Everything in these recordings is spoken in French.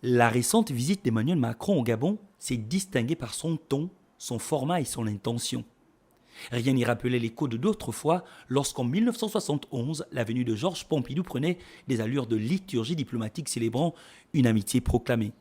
La récente visite d'Emmanuel Macron au Gabon s'est distinguée par son ton, son format et son intention. Rien n'y rappelait l'écho de d'autres fois lorsqu'en 1971, la venue de Georges Pompidou prenait des allures de liturgie diplomatique célébrant une amitié proclamée.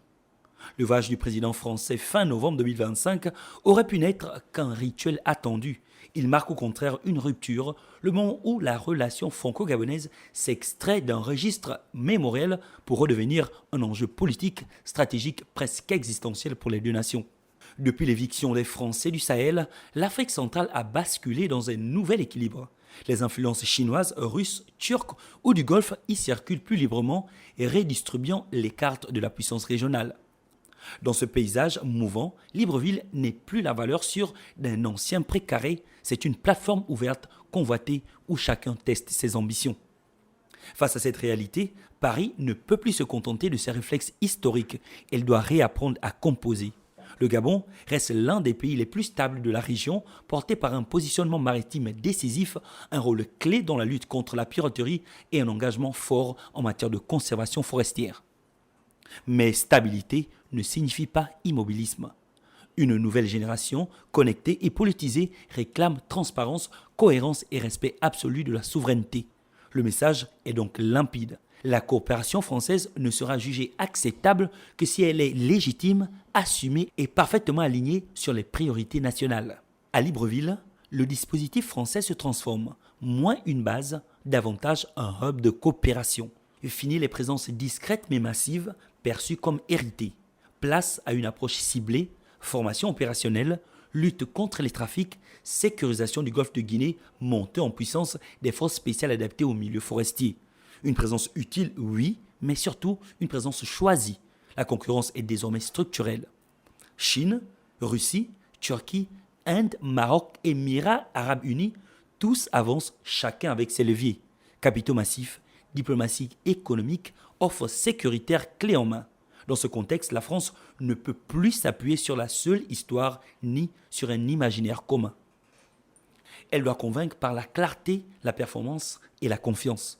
Le voyage du président français fin novembre 2025 aurait pu n'être qu'un rituel attendu. Il marque au contraire une rupture, le moment où la relation franco-gabonaise s'extrait d'un registre mémoriel pour redevenir un enjeu politique, stratégique, presque existentiel pour les deux nations. Depuis l'éviction des Français du Sahel, l'Afrique centrale a basculé dans un nouvel équilibre. Les influences chinoises, russes, turques ou du Golfe y circulent plus librement et redistribuant les cartes de la puissance régionale. Dans ce paysage mouvant, Libreville n'est plus la valeur sûre d'un ancien précaré, c'est une plateforme ouverte, convoitée, où chacun teste ses ambitions. Face à cette réalité, Paris ne peut plus se contenter de ses réflexes historiques, elle doit réapprendre à composer. Le Gabon reste l'un des pays les plus stables de la région, porté par un positionnement maritime décisif, un rôle clé dans la lutte contre la piraterie et un engagement fort en matière de conservation forestière. Mais stabilité ne signifie pas immobilisme. Une nouvelle génération, connectée et politisée, réclame transparence, cohérence et respect absolu de la souveraineté. Le message est donc limpide. La coopération française ne sera jugée acceptable que si elle est légitime, assumée et parfaitement alignée sur les priorités nationales. À Libreville, le dispositif français se transforme. Moins une base, davantage un hub de coopération. Fini les présences discrètes mais massives, perçues comme héritées. Place à une approche ciblée, formation opérationnelle, lutte contre les trafics, sécurisation du golfe de Guinée, montée en puissance des forces spéciales adaptées au milieu forestier. Une présence utile, oui, mais surtout une présence choisie. La concurrence est désormais structurelle. Chine, Russie, Turquie, Inde, Maroc, Émirats arabes unis, tous avancent chacun avec ses leviers. Capitaux massifs, diplomatie économique, offre sécuritaire clé en main. Dans ce contexte, la France ne peut plus s'appuyer sur la seule histoire ni sur un imaginaire commun. Elle doit convaincre par la clarté, la performance et la confiance.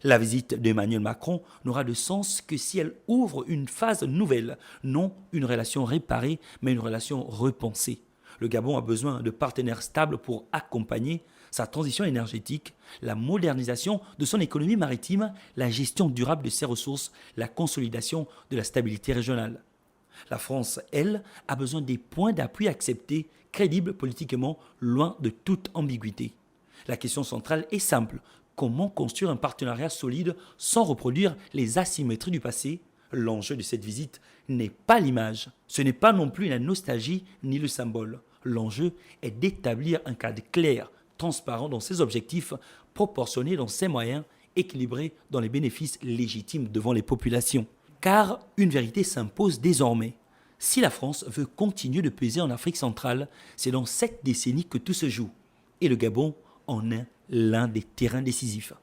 La visite d'Emmanuel Macron n'aura de sens que si elle ouvre une phase nouvelle, non une relation réparée, mais une relation repensée. Le Gabon a besoin de partenaires stables pour accompagner sa transition énergétique, la modernisation de son économie maritime, la gestion durable de ses ressources, la consolidation de la stabilité régionale. La France, elle, a besoin des points d'appui acceptés, crédibles politiquement, loin de toute ambiguïté. La question centrale est simple. Comment construire un partenariat solide sans reproduire les asymétries du passé? L'enjeu de cette visite n'est pas l'image. Ce n'est pas non plus la nostalgie ni le symbole. L'enjeu est d'établir un cadre clair, transparent dans ses objectifs, proportionné dans ses moyens, équilibré dans les bénéfices légitimes devant les populations. Car une vérité s'impose désormais. Si la France veut continuer de peser en Afrique centrale, c'est dans cette décennie que tout se joue. Et le Gabon en est l'un des terrains décisifs.